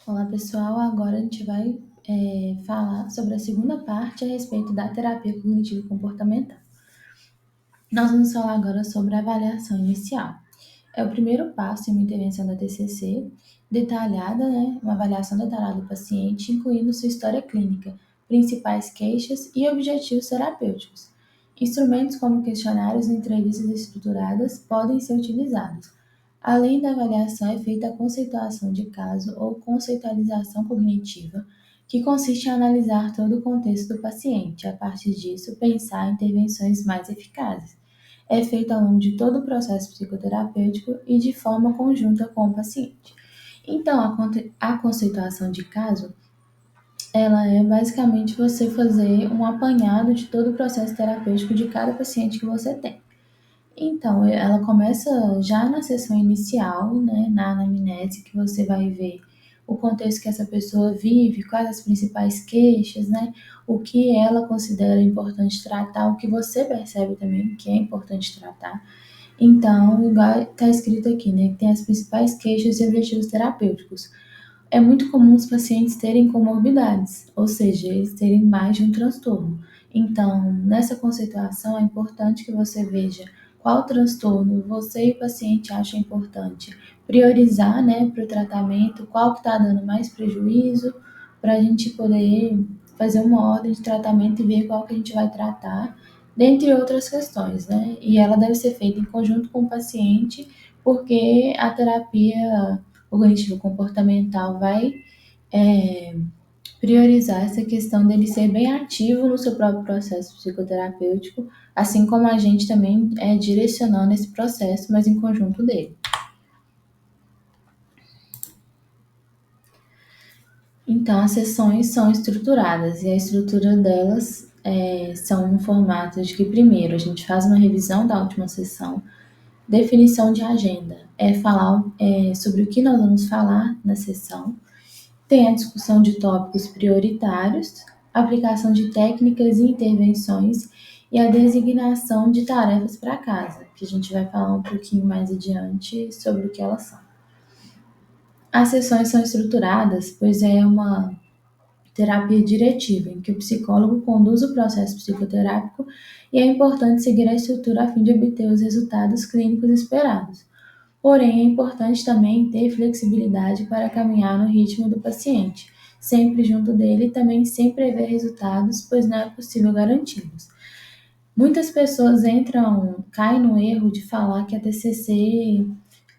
Olá, pessoal. Agora a gente vai falar sobre a segunda parte a respeito da terapia cognitivo-comportamental. Nós vamos falar agora sobre a avaliação inicial. É o primeiro passo em uma intervenção da TCC, detalhada, uma avaliação detalhada do paciente, incluindo sua história clínica, principais queixas e objetivos terapêuticos. Instrumentos como questionários e entrevistas estruturadas podem ser utilizados. Além da avaliação, é feita a conceituação de caso ou conceitualização cognitiva, que consiste em analisar todo o contexto do paciente, a partir disso, pensar em intervenções mais eficazes. É feita ao longo de todo o processo psicoterapêutico e de forma conjunta com o paciente. Então, a conceituação de caso, ela é basicamente você fazer um apanhado de todo o processo terapêutico de cada paciente que você tem. Então, ela começa já na sessão inicial, na anamnese, que você vai ver o contexto que essa pessoa vive, quais as principais queixas, o que ela considera importante tratar, o que você percebe também que é importante tratar. Então, igual está escrito aqui, que tem as principais queixas e objetivos terapêuticos. É muito comum os pacientes terem comorbidades, ou seja, eles terem mais de um transtorno. Então, nessa conceituação, é importante que você veja qual transtorno você e o paciente acham importante priorizar, para o tratamento, qual que está dando mais prejuízo, para a gente poder fazer uma ordem de tratamento e ver qual que a gente vai tratar, dentre outras questões, E ela deve ser feita em conjunto com o paciente, porque a terapia cognitivo-comportamental vai priorizar essa questão dele ser bem ativo no seu próprio processo psicoterapêutico, assim como a gente também é direcionando esse processo, mas em conjunto dele. Então, as sessões são estruturadas e a estrutura delas são no formato de que, primeiro, a gente faz uma revisão da última sessão, definição de agenda, falar sobre o que nós vamos falar na sessão, tem a discussão de tópicos prioritários, aplicação de técnicas e intervenções e a designação de tarefas para casa, que a gente vai falar um pouquinho mais adiante sobre o que elas são. As sessões são estruturadas, pois é uma terapia diretiva, em que o psicólogo conduz o processo psicoterápico e é importante seguir a estrutura a fim de obter os resultados clínicos esperados. Porém, é importante também ter flexibilidade para caminhar no ritmo do paciente, sempre junto dele e também sem prever resultados, pois não é possível garanti-los. Muitas pessoas caem no erro de falar que a TCC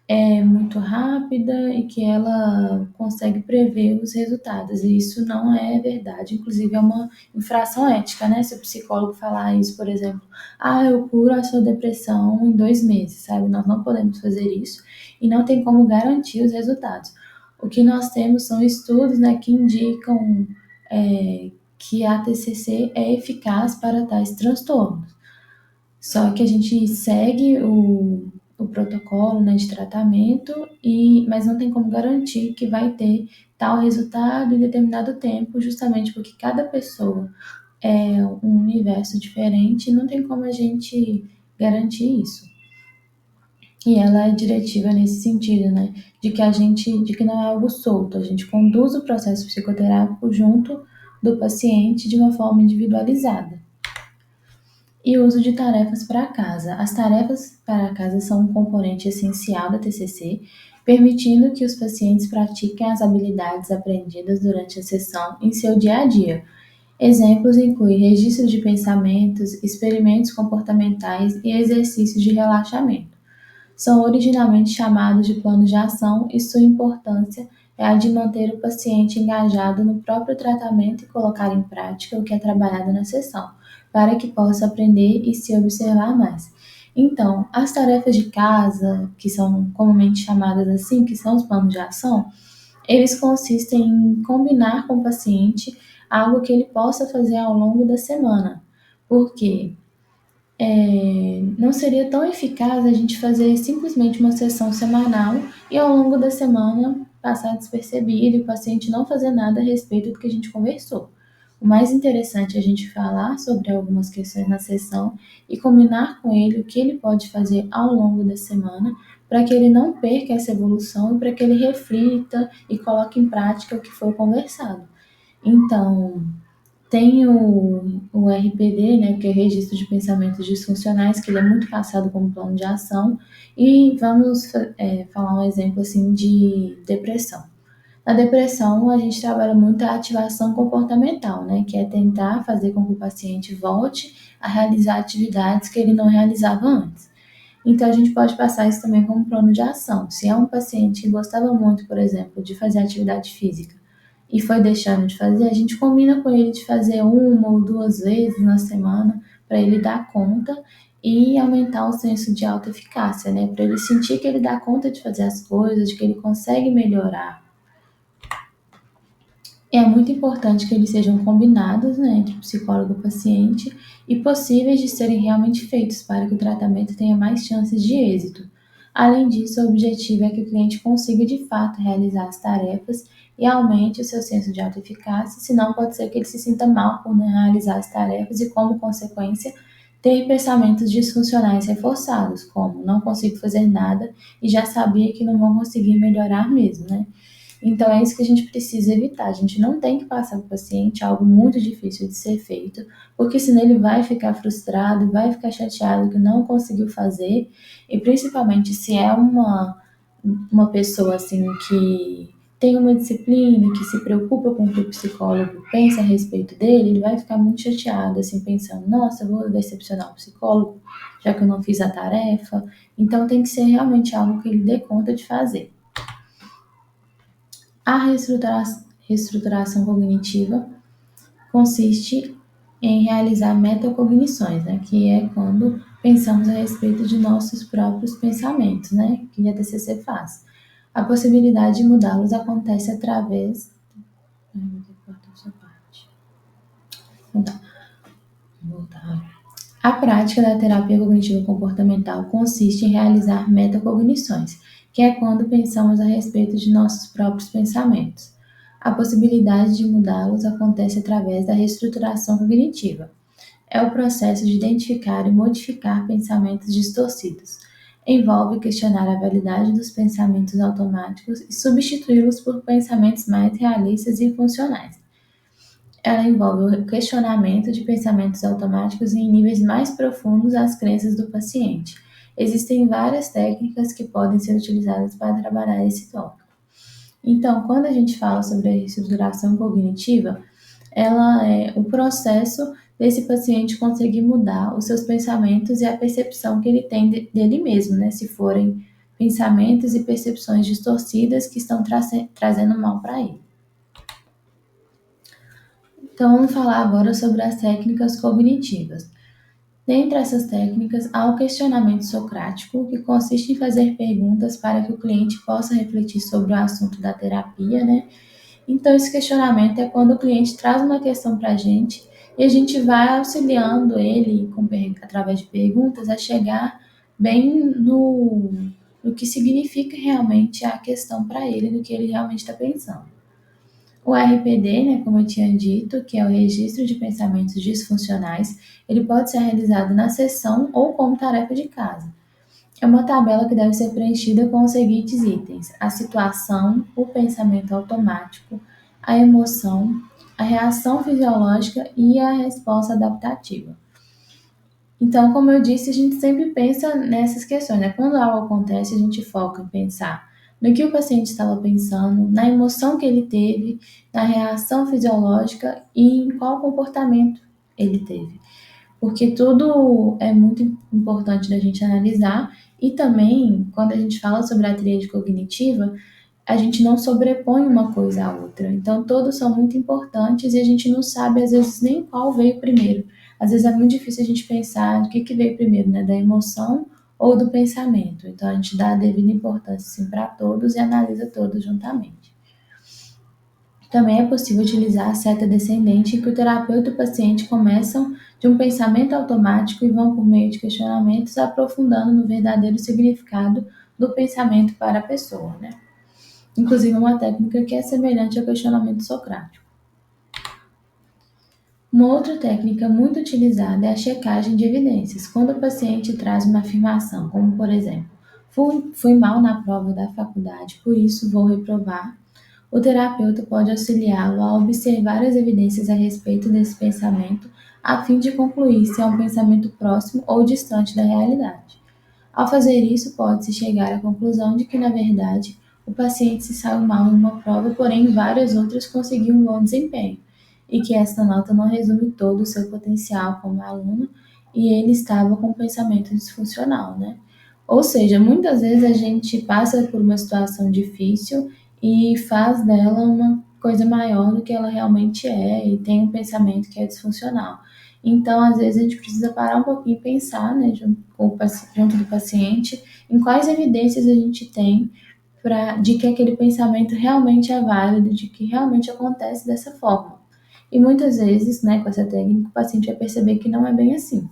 é muito rápida e que ela consegue prever os resultados, e isso não é verdade, inclusive é uma infração ética, Se o psicólogo falar isso, por exemplo, eu curo a sua depressão em 2 meses, sabe? Nós não podemos fazer isso e não tem como garantir os resultados. O que nós temos são estudos, que indicam que a TCC é eficaz para tais transtornos. Só que a gente segue o protocolo, de tratamento, mas não tem como garantir que vai ter tal resultado em determinado tempo, justamente porque cada pessoa é um universo diferente e não tem como a gente garantir isso. E ela é diretiva nesse sentido, de que não é algo solto, a gente conduz o processo psicoterápico junto do paciente de uma forma individualizada. E o uso de tarefas para casa. As tarefas para casa são um componente essencial da TCC, permitindo que os pacientes pratiquem as habilidades aprendidas durante a sessão em seu dia a dia. Exemplos incluem registro de pensamentos, experimentos comportamentais e exercícios de relaxamento. São originalmente chamados de planos de ação e sua importância é a de manter o paciente engajado no próprio tratamento e colocar em prática o que é trabalhado na sessão, para que possa aprender e se observar mais. Então, as tarefas de casa, que são comumente chamadas assim, que são os planos de ação, eles consistem em combinar com o paciente algo que ele possa fazer ao longo da semana. Por quê? Não seria tão eficaz a gente fazer simplesmente uma sessão semanal e ao longo da semana passar despercebido e o paciente não fazer nada a respeito do que a gente conversou. O mais interessante é a gente falar sobre algumas questões na sessão e combinar com ele o que ele pode fazer ao longo da semana para que ele não perca essa evolução e para que ele reflita e coloque em prática o que foi conversado. Então, tem o RPD, né, que é Registro de Pensamentos Disfuncionais, que ele é muito passado como plano de ação, e vamos falar um exemplo assim de depressão. Na depressão, a gente trabalha muito a ativação comportamental, né, que é tentar fazer com que o paciente volte a realizar atividades que ele não realizava antes. Então, a gente pode passar isso também como plano de ação. Se é um paciente que gostava muito, por exemplo, de fazer atividade física e foi deixando de fazer, a gente combina com ele de fazer 1 ou 2 vezes na semana para ele dar conta e aumentar o senso de autoeficácia, né? Para ele sentir que ele dá conta de fazer as coisas, de que ele consegue melhorar. É muito importante que eles sejam combinados, né, entre psicólogo e paciente e possíveis de serem realmente feitos para que o tratamento tenha mais chances de êxito. Além disso, o objetivo é que o cliente consiga de fato realizar as tarefas e aumente o seu senso de autoeficácia, senão pode ser que ele se sinta mal por não realizar as tarefas e, como consequência, ter pensamentos disfuncionais reforçados, como não consigo fazer nada e já sabia que não vão conseguir melhorar mesmo, né? Então, é isso que a gente precisa evitar. A gente não tem que passar para o paciente algo muito difícil de ser feito, porque senão ele vai ficar frustrado, vai ficar chateado que não conseguiu fazer, e principalmente se é uma pessoa assim que tem uma disciplina, que se preocupa com o que o psicólogo pensa a respeito dele, ele vai ficar muito chateado, assim, pensando, nossa, eu vou decepcionar o psicólogo, já que eu não fiz a tarefa. Então, tem que ser realmente algo que ele dê conta de fazer. A reestruturação cognitiva consiste em realizar metacognições, né, que é quando pensamos a respeito de nossos próprios pensamentos, né, que a TCC faz. A possibilidade de mudá-los acontece através... Ai, vou ter que cortar essa parte. Então, vou voltar. A prática da terapia cognitivo comportamental consiste em realizar metacognições, que é quando pensamos a respeito de nossos próprios pensamentos. A possibilidade de mudá-los acontece através da reestruturação cognitiva. É o processo de identificar e modificar pensamentos distorcidos. Envolve questionar a validade dos pensamentos automáticos e substituí-los por pensamentos mais realistas e funcionais. Ela envolve o questionamento de pensamentos automáticos em níveis mais profundos às crenças do paciente. Existem várias técnicas que podem ser utilizadas para trabalhar esse tópico. Então, quando a gente fala sobre a reestruturação cognitiva, ela é o processo desse paciente conseguir mudar os seus pensamentos e a percepção que ele tem dele mesmo, né? Se forem pensamentos e percepções distorcidas que estão trazendo mal para ele. Então, vamos falar agora sobre as técnicas cognitivas. Dentre essas técnicas, há o questionamento socrático, que consiste em fazer perguntas para que o cliente possa refletir sobre o assunto da terapia, né? Então, esse questionamento é quando o cliente traz uma questão para a gente e a gente vai auxiliando ele, através de perguntas, a chegar bem no que significa realmente a questão para ele, no que ele realmente está pensando. O RPD, né, como eu tinha dito, que é o Registro de Pensamentos Disfuncionais, ele pode ser realizado na sessão ou como tarefa de casa. É uma tabela que deve ser preenchida com os seguintes itens: a situação, o pensamento automático, a emoção, a reação fisiológica e a resposta adaptativa. Então, como eu disse, a gente sempre pensa nessas questões, né? Quando algo acontece, a gente foca em pensar no que o paciente estava pensando, na emoção que ele teve, na reação fisiológica e em qual comportamento ele teve. Porque tudo é muito importante da gente analisar e também, quando a gente fala sobre a tríade cognitiva, a gente não sobrepõe uma coisa à outra. Então, todos são muito importantes e a gente não sabe, às vezes, nem qual veio primeiro. Às vezes é muito difícil a gente pensar o que veio primeiro, né? Da emoção ou do pensamento. Então, a gente dá a devida importância, assim, para todos e analisa todos juntamente. Também é possível utilizar a seta descendente, em que o terapeuta e o paciente começam de um pensamento automático e vão, por meio de questionamentos, aprofundando no verdadeiro significado do pensamento para a pessoa, né? Inclusive uma técnica que é semelhante ao questionamento socrático. Uma outra técnica muito utilizada é a checagem de evidências. Quando o paciente traz uma afirmação, como por exemplo, Fui mal na prova da faculdade, por isso vou reprovar. O terapeuta pode auxiliá-lo a observar as evidências a respeito desse pensamento, a fim de concluir se é um pensamento próximo ou distante da realidade. Ao fazer isso, pode-se chegar à conclusão de que, na verdade, o paciente se saiu mal em uma prova, porém em várias outras conseguiu um bom desempenho, e que esta nota não resume todo o seu potencial como aluno, e ele estava com um pensamento disfuncional, né? Ou seja, muitas vezes a gente passa por uma situação difícil e faz dela uma coisa maior do que ela realmente é e tem um pensamento que é disfuncional. Então, às vezes, a gente precisa parar um pouquinho e pensar, né, junto do paciente, em quais evidências a gente tem de que aquele pensamento realmente é válido, de que realmente acontece dessa forma. E muitas vezes, né, com essa técnica, o paciente vai perceber que não é bem assim.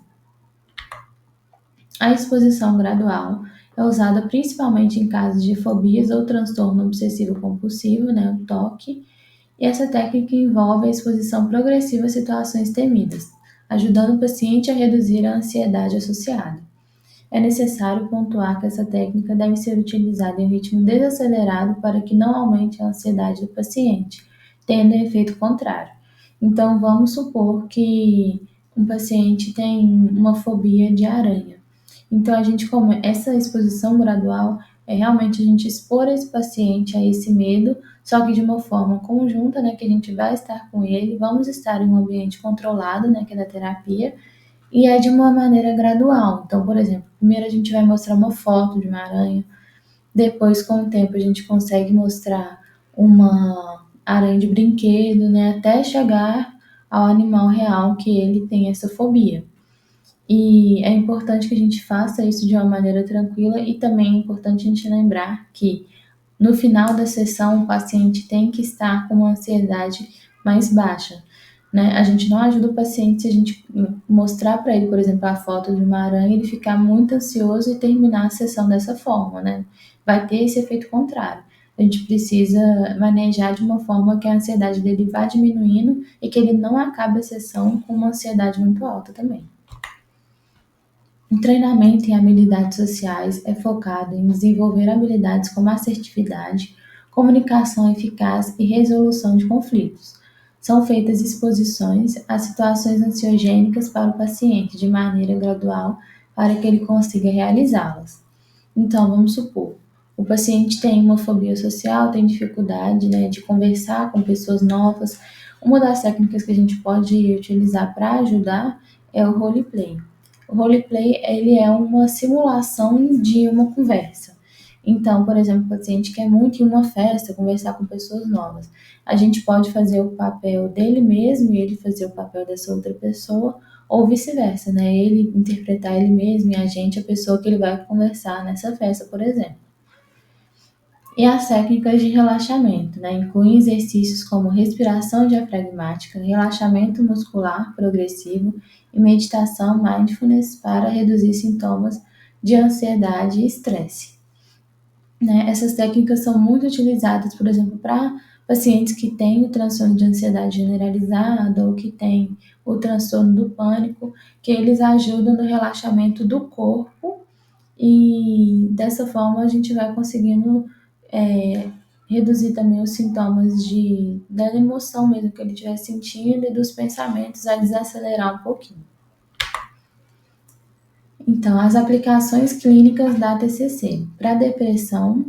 A exposição gradual é usada principalmente em casos de fobias ou transtorno obsessivo-compulsivo, né, o TOC, e essa técnica envolve a exposição progressiva a situações temidas, ajudando o paciente a reduzir a ansiedade associada. É necessário pontuar que essa técnica deve ser utilizada em ritmo desacelerado para que não aumente a ansiedade do paciente, tendo efeito contrário. Então, vamos supor que um paciente tem uma fobia de aranha. Então, essa exposição gradual é realmente a gente expor esse paciente a esse medo, só que de uma forma conjunta, né, que a gente vai estar com ele, vamos estar em um ambiente controlado, né, que é da terapia, e é de uma maneira gradual. Então, por exemplo, primeiro a gente vai mostrar uma foto de uma aranha, depois, com o tempo, a gente consegue mostrar uma aranha de brinquedo, né, até chegar ao animal real que ele tem essa fobia. E é importante que a gente faça isso de uma maneira tranquila e também é importante a gente lembrar que no final da sessão o paciente tem que estar com uma ansiedade mais baixa, né? A gente não ajuda o paciente se a gente mostrar para ele, por exemplo, a foto de uma aranha, ele ficar muito ansioso e terminar a sessão dessa forma, né? Vai ter esse efeito contrário. A gente precisa manejar de uma forma que a ansiedade dele vá diminuindo e que ele não acabe a sessão com uma ansiedade muito alta também. O treinamento em habilidades sociais é focado em desenvolver habilidades como assertividade, comunicação eficaz e resolução de conflitos. São feitas exposições a situações ansiogênicas para o paciente de maneira gradual para que ele consiga realizá-las. Então, vamos supor, o paciente tem uma fobia social, tem dificuldade, né, de conversar com pessoas novas. Uma das técnicas que a gente pode utilizar para ajudar é o roleplay. O roleplay, ele é uma simulação de uma conversa. Então, por exemplo, o paciente quer muito ir em uma festa, conversar com pessoas novas. A gente pode fazer o papel dele mesmo e ele fazer o papel dessa outra pessoa, ou vice-versa, né? Ele interpretar ele mesmo e a gente a pessoa que ele vai conversar nessa festa, por exemplo. E as técnicas de relaxamento, né? Incluem exercícios como respiração diafragmática, relaxamento muscular progressivo e meditação mindfulness para reduzir sintomas de ansiedade e estresse. Né? Essas técnicas são muito utilizadas, por exemplo, para pacientes que têm o transtorno de ansiedade generalizada ou que têm o transtorno do pânico, que eles ajudam no relaxamento do corpo e dessa forma a gente vai conseguindo reduzir também os sintomas da emoção mesmo que ele estiver sentindo e dos pensamentos a desacelerar um pouquinho. Então, as aplicações clínicas da TCC. Para depressão,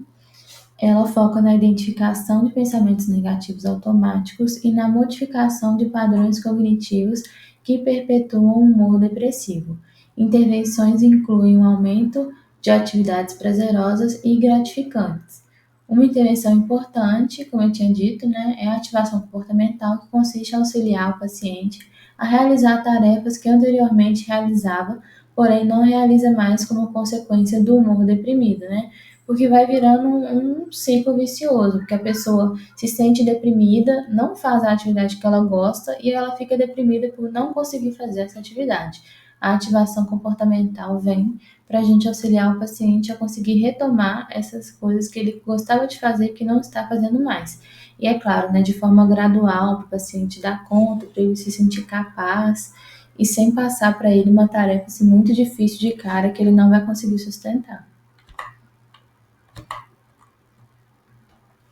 ela foca na identificação de pensamentos negativos automáticos e na modificação de padrões cognitivos que perpetuam o humor depressivo. Intervenções incluem um aumento de atividades prazerosas e gratificantes. Uma intervenção importante, como eu tinha dito, né, é a ativação comportamental, que consiste em auxiliar o paciente a realizar tarefas que anteriormente realizava, porém não realiza mais como consequência do humor deprimido, né? Porque vai virando um ciclo vicioso, porque a pessoa se sente deprimida, não faz a atividade que ela gosta e ela fica deprimida por não conseguir fazer essa atividade. A ativação comportamental vem para a gente auxiliar o paciente a conseguir retomar essas coisas que ele gostava de fazer e que não está fazendo mais. E é claro, né, de forma gradual, para o paciente dar conta, para ele se sentir capaz e sem passar para ele uma tarefa assim, muito difícil de cara que ele não vai conseguir sustentar.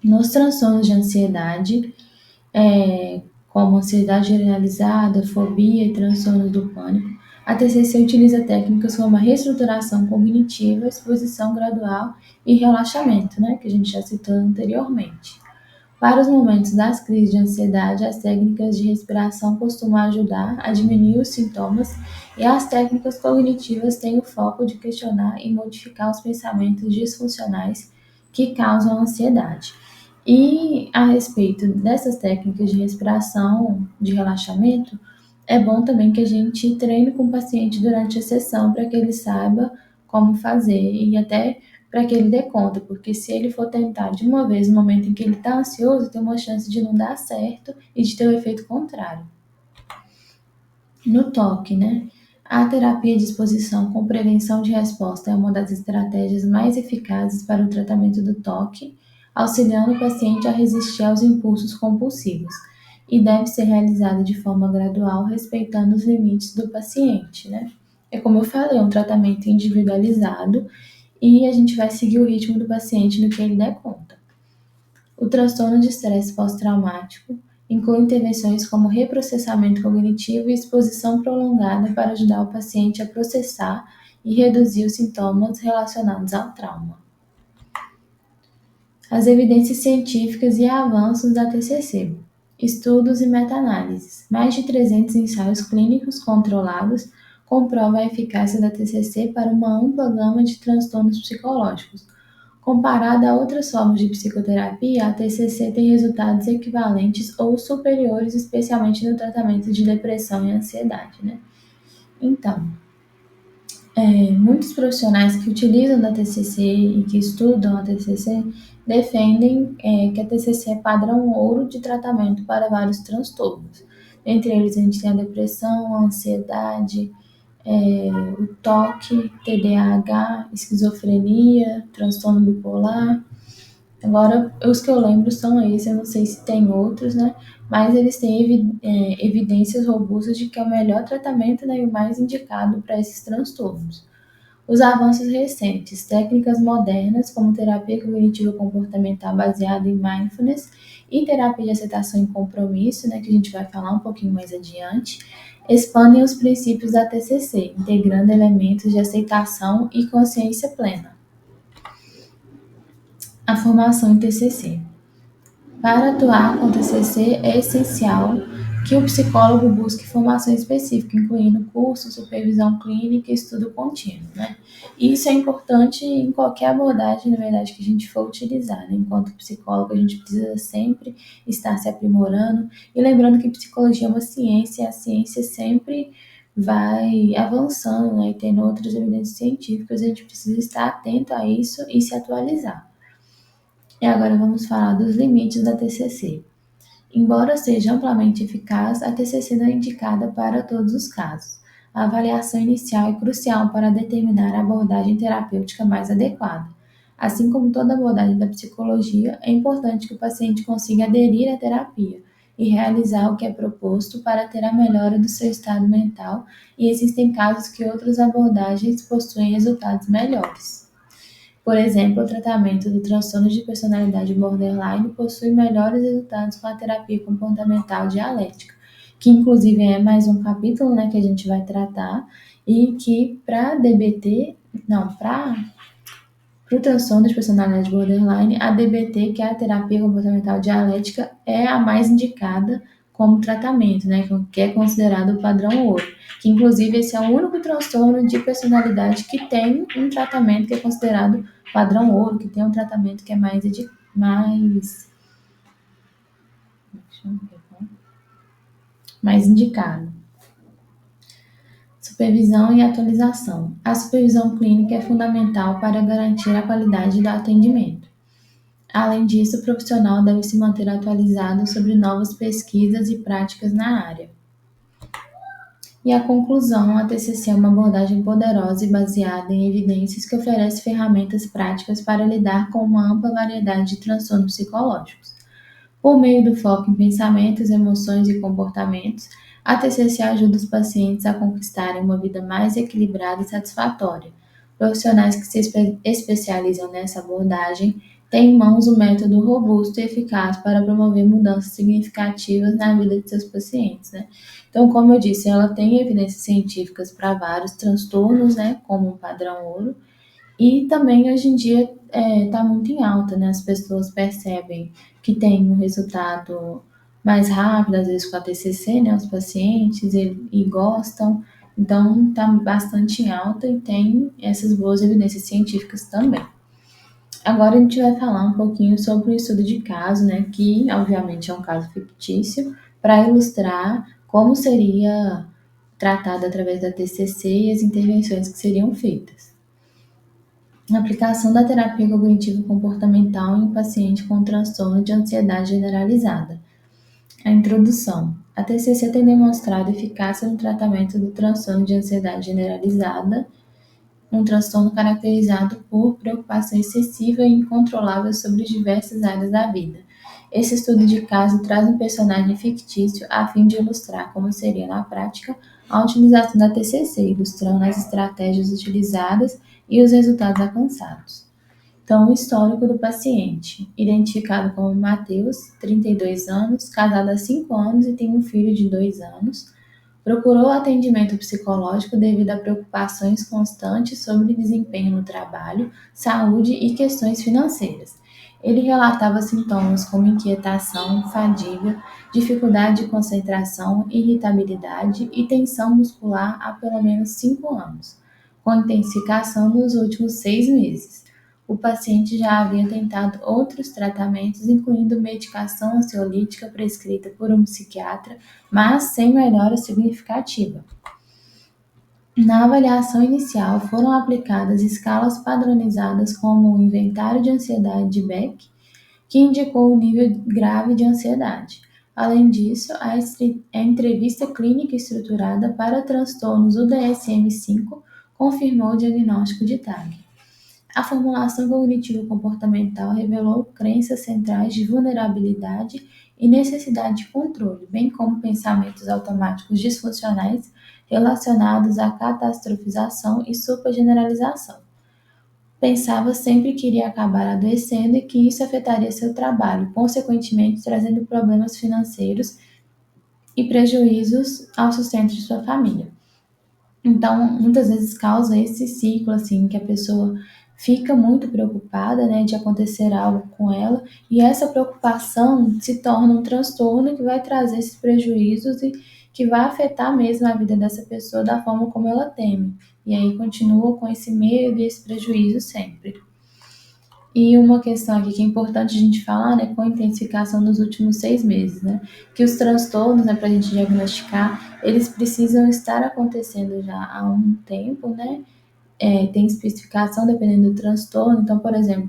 Nos transtornos de ansiedade, como ansiedade generalizada, fobia e transtornos do pânico, a TCC utiliza técnicas como a reestruturação cognitiva, exposição gradual e relaxamento, né, que a gente já citou anteriormente. Para os momentos das crises de ansiedade, as técnicas de respiração costumam ajudar a diminuir os sintomas e as técnicas cognitivas têm o foco de questionar e modificar os pensamentos disfuncionais que causam ansiedade. E a respeito dessas técnicas de respiração, de relaxamento, é bom também que a gente treine com o paciente durante a sessão para que ele saiba como fazer e até para que ele dê conta, porque se ele for tentar de uma vez no momento em que ele está ansioso, tem uma chance de não dar certo e de ter o efeito contrário. No toque, né? A terapia de exposição com prevenção de resposta é uma das estratégias mais eficazes para o tratamento do toque, auxiliando o paciente a resistir aos impulsos compulsivos, e deve ser realizada de forma gradual, respeitando os limites do paciente, né? É como eu falei, é um tratamento individualizado e a gente vai seguir o ritmo do paciente no que ele der conta. O transtorno de estresse pós-traumático inclui intervenções como reprocessamento cognitivo e exposição prolongada para ajudar o paciente a processar e reduzir os sintomas relacionados ao trauma. As evidências científicas e avanços da TCC. Estudos e meta-análises. Mais de 300 ensaios clínicos controlados comprovam a eficácia da TCC para uma ampla gama de transtornos psicológicos. Comparada a outras formas de psicoterapia, a TCC tem resultados equivalentes ou superiores, especialmente no tratamento de depressão e ansiedade, né? Então, muitos profissionais que utilizam da TCC e que estudam a TCC defendem que a TCC é padrão ouro de tratamento para vários transtornos. Entre eles, a gente tem a depressão, a ansiedade, o toque, TDAH, esquizofrenia, transtorno bipolar. Agora, os que eu lembro são esses, eu não sei se tem outros, né? Mas eles têm evidências robustas de que é o melhor tratamento, né, e o mais indicado para esses transtornos. Os avanços recentes, técnicas modernas, como terapia cognitiva comportamental baseada em mindfulness e terapia de aceitação e compromisso, né, que a gente vai falar um pouquinho mais adiante, expandem os princípios da TCC, integrando elementos de aceitação e consciência plena. A formação em TCC. Para atuar com TCC, é essencial que o psicólogo busque formação específica, incluindo curso, supervisão clínica e estudo contínuo, né? E isso é importante em qualquer abordagem, na verdade, que a gente for utilizar, né? Enquanto psicólogo, a gente precisa sempre estar se aprimorando e lembrando que psicologia é uma ciência e a ciência sempre vai avançando, né? E tendo outras evidências científicas, a gente precisa estar atento a isso e se atualizar. E agora vamos falar dos limites da TCC. Embora seja amplamente eficaz, a TCC não é indicada para todos os casos. A avaliação inicial é crucial para determinar a abordagem terapêutica mais adequada. Assim como toda abordagem da psicologia, é importante que o paciente consiga aderir à terapia e realizar o que é proposto para ter a melhora do seu estado mental, e existem casos que outras abordagens possuem resultados melhores. Por exemplo, o tratamento do transtorno de personalidade borderline possui melhores resultados com a terapia comportamental dialética, que inclusive é mais um capítulo, né, que a gente vai tratar, e que para DBT, não, para o transtorno de personalidade borderline, a DBT, que é a terapia comportamental dialética, é a mais indicada como tratamento, né, que é considerado o padrão ouro. Que inclusive esse é o único transtorno de personalidade que tem um tratamento que é considerado padrão ouro, que tem um tratamento que é mais indicado. Supervisão e atualização. A supervisão clínica é fundamental para garantir a qualidade do atendimento. Além disso, o profissional deve se manter atualizado sobre novas pesquisas e práticas na área. E a conclusão, a TCC é uma abordagem poderosa e baseada em evidências que oferece ferramentas práticas para lidar com uma ampla variedade de transtornos psicológicos. Por meio do foco em pensamentos, emoções e comportamentos, a TCC ajuda os pacientes a conquistarem uma vida mais equilibrada e satisfatória. Profissionais que se especializam nessa abordagem tem em mãos um método robusto e eficaz para promover mudanças significativas na vida de seus pacientes, né? Então, como eu disse, ela tem evidências científicas para vários transtornos, né, como o padrão ouro, e também hoje em dia está muito em alta, né? As pessoas percebem que tem um resultado mais rápido, às vezes com a TCC, né? Os pacientes e gostam, então está bastante em alta e tem essas boas evidências científicas também. Agora a gente vai falar um pouquinho sobre o estudo de caso, né, que obviamente é um caso fictício, para ilustrar como seria tratado através da TCC e as intervenções que seriam feitas. A aplicação da terapia cognitivo-comportamental em um paciente com transtorno de ansiedade generalizada. A introdução. A TCC tem demonstrado eficácia no tratamento do transtorno de ansiedade generalizada, um transtorno caracterizado por preocupação excessiva e incontrolável sobre diversas áreas da vida. Esse estudo de caso traz um personagem fictício a fim de ilustrar como seria na prática a utilização da TCC, ilustrando as estratégias utilizadas e os resultados alcançados. Então, o histórico do paciente, identificado como Matheus, 32 anos, casado há 5 anos e tem um filho de 2 anos, procurou atendimento psicológico devido a preocupações constantes sobre desempenho no trabalho, saúde e questões financeiras. Ele relatava sintomas como inquietação, fadiga, dificuldade de concentração, irritabilidade e tensão muscular há pelo menos 5 anos, com intensificação nos últimos 6 meses. O paciente já havia tentado outros tratamentos, incluindo medicação ansiolítica prescrita por um psiquiatra, mas sem melhora significativa. Na avaliação inicial, foram aplicadas escalas padronizadas como o Inventário de Ansiedade de Beck, que indicou o nível grave de ansiedade. Além disso, a entrevista clínica estruturada para transtornos do DSM-5 confirmou o diagnóstico de TAG. A formulação cognitivo-comportamental revelou crenças centrais de vulnerabilidade e necessidade de controle, bem como pensamentos automáticos disfuncionais relacionados à catastrofização e supergeneralização. Pensava sempre que iria acabar adoecendo e que isso afetaria seu trabalho, consequentemente trazendo problemas financeiros e prejuízos ao sustento de sua família. Então, muitas vezes causa esse ciclo, assim, que a pessoa fica muito preocupada, né, de acontecer algo com ela, e essa preocupação se torna um transtorno que vai trazer esses prejuízos e que vai afetar mesmo a vida dessa pessoa da forma como ela teme. E aí continua com esse medo e esse prejuízo sempre. E uma questão aqui que é importante a gente falar, né, com a intensificação nos últimos 6 meses, né, que os transtornos, né, para a gente diagnosticar, eles precisam estar acontecendo já há um tempo, né, tem especificação dependendo do transtorno, então, por exemplo,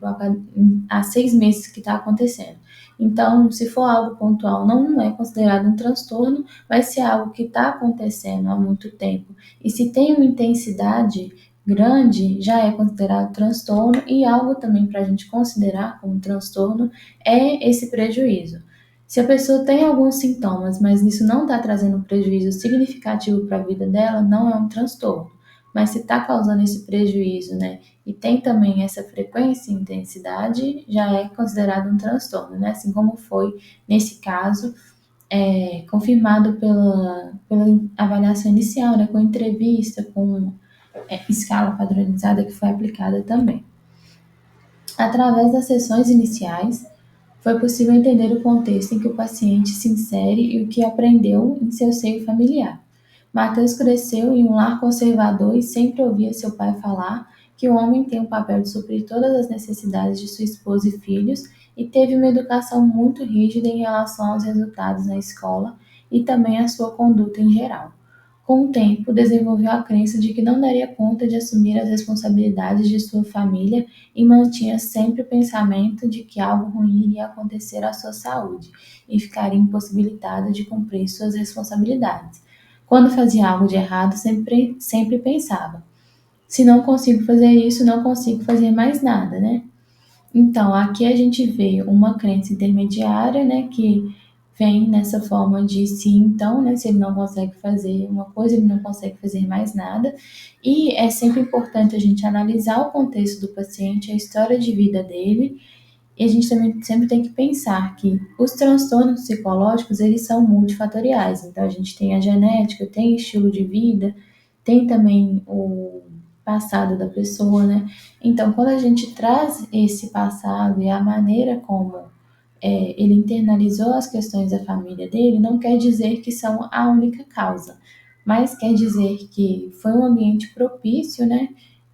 há 6 meses que está acontecendo. Então, se for algo pontual, não é considerado um transtorno, mas se é algo que está acontecendo há muito tempo e se tem uma intensidade grande, já é considerado transtorno, e algo também para a gente considerar como transtorno é esse prejuízo. Se a pessoa tem alguns sintomas, mas isso não está trazendo um prejuízo significativo para a vida dela, não é um transtorno. Mas se está causando esse prejuízo, né, e tem também essa frequência e intensidade, já é considerado um transtorno, né? Assim como foi nesse caso, confirmado pela avaliação inicial, né, com entrevista, com escala padronizada que foi aplicada também. Através das sessões iniciais, foi possível entender o contexto em que o paciente se insere e o que aprendeu em seu seio familiar. Mateus cresceu em um lar conservador e sempre ouvia seu pai falar que o homem tem o papel de suprir todas as necessidades de sua esposa e filhos, e teve uma educação muito rígida em relação aos resultados na escola e também à sua conduta em geral. Com o tempo, desenvolveu a crença de que não daria conta de assumir as responsabilidades de sua família e mantinha sempre o pensamento de que algo ruim iria acontecer à sua saúde e ficaria impossibilitado de cumprir suas responsabilidades. Quando fazia algo de errado, sempre pensava: se não consigo fazer isso, não consigo fazer mais nada, né? Então, aqui a gente vê uma crença intermediária, né, que vem nessa forma de se então, né, se ele não consegue fazer uma coisa, ele não consegue fazer mais nada. E é sempre importante a gente analisar o contexto do paciente, a história de vida dele, E a gente também sempre tem que pensar que os transtornos psicológicos, eles são multifatoriais. Então, a gente tem a genética, tem o estilo de vida, tem também o passado da pessoa, né? Então, quando a gente traz esse passado e a maneira como ele internalizou as questões da família dele, não quer dizer que são a única causa, mas quer dizer que foi um ambiente propício, né,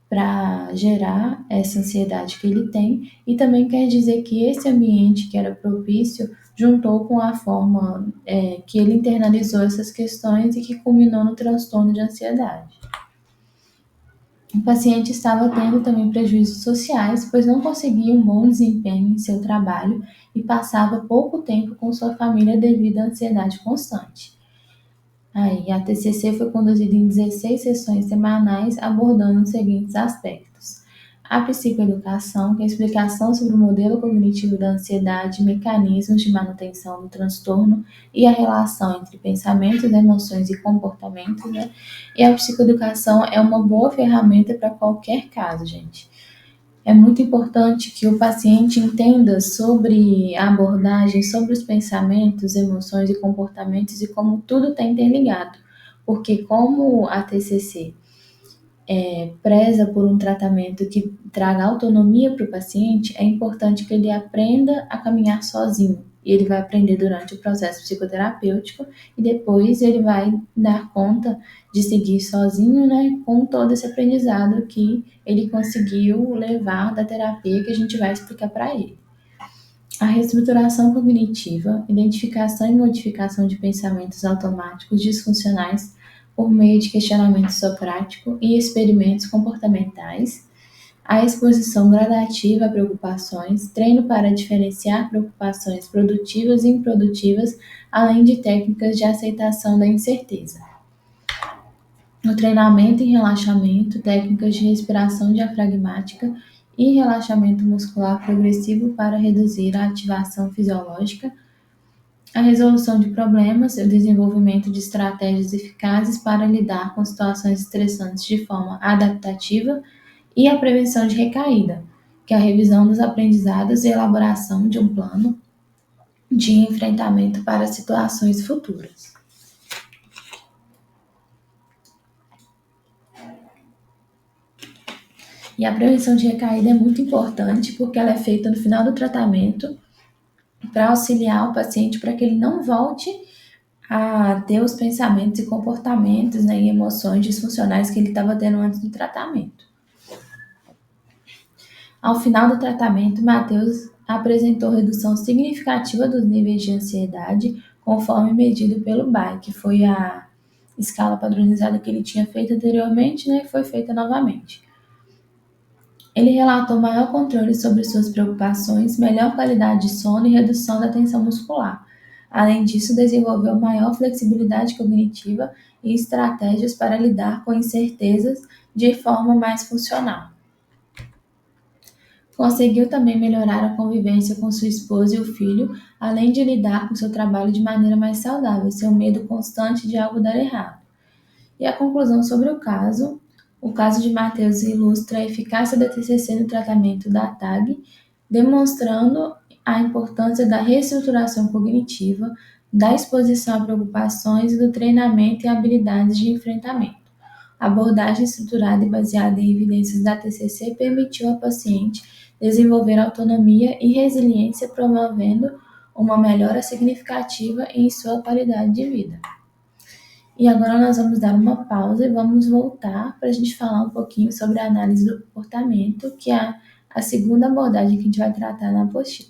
para gerar essa ansiedade que ele tem, e também quer dizer que esse ambiente que era propício juntou com a forma que ele internalizou essas questões e que culminou no transtorno de ansiedade. O paciente estava tendo também prejuízos sociais, pois não conseguia um bom desempenho em seu trabalho e passava pouco tempo com sua família devido à ansiedade constante. Aí, a TCC foi conduzida em 16 sessões semanais, abordando os seguintes aspectos: a psicoeducação, que é a explicação sobre o modelo cognitivo da ansiedade, mecanismos de manutenção do transtorno e a relação entre pensamentos, emoções e comportamentos, né? E a psicoeducação é uma boa ferramenta para qualquer caso, gente. É muito importante que o paciente entenda sobre a abordagem, sobre os pensamentos, emoções e comportamentos e como tudo está interligado. Porque como a TCC preza por um tratamento que traga autonomia para o paciente, é importante que ele aprenda a caminhar sozinho. E ele vai aprender durante o processo psicoterapêutico e depois ele vai dar conta de seguir sozinho, né, com todo esse aprendizado que ele conseguiu levar da terapia que a gente vai explicar para ele. A reestruturação cognitiva, identificação e modificação de pensamentos automáticos disfuncionais por meio de questionamento socrático e experimentos comportamentais, a exposição gradativa a preocupações, treino para diferenciar preocupações produtivas e improdutivas, além de técnicas de aceitação da incerteza. O treinamento em relaxamento, técnicas de respiração diafragmática e relaxamento muscular progressivo para reduzir a ativação fisiológica, a resolução de problemas e o desenvolvimento de estratégias eficazes para lidar com situações estressantes de forma adaptativa e a prevenção de recaída, que é a revisão dos aprendizados e elaboração de um plano de enfrentamento para situações futuras. E a prevenção de recaída é muito importante porque ela é feita no final do tratamento para auxiliar o paciente para que ele não volte a ter os pensamentos e comportamentos, né, e emoções disfuncionais que ele estava tendo antes do tratamento. Ao final do tratamento, Matheus apresentou redução significativa dos níveis de ansiedade, conforme medido pelo BAI, que foi a escala padronizada que ele tinha feito anteriormente, né, e foi feita novamente. Ele relatou maior controle sobre suas preocupações, melhor qualidade de sono e redução da tensão muscular. Além disso, desenvolveu maior flexibilidade cognitiva e estratégias para lidar com incertezas de forma mais funcional. Conseguiu também melhorar a convivência com sua esposa e o filho, além de lidar com seu trabalho de maneira mais saudável, seu medo constante de algo dar errado. E a conclusão sobre o caso de Matheus ilustra a eficácia da TCC no tratamento da TAG, demonstrando a importância da reestruturação cognitiva, da exposição a preocupações e do treinamento e habilidades de enfrentamento. A abordagem estruturada e baseada em evidências da TCC permitiu ao paciente desenvolver autonomia e resiliência, promovendo uma melhora significativa em sua qualidade de vida. E agora nós vamos dar uma pausa e vamos voltar para a gente falar um pouquinho sobre a análise do comportamento, que é a segunda abordagem que a gente vai tratar na apostila.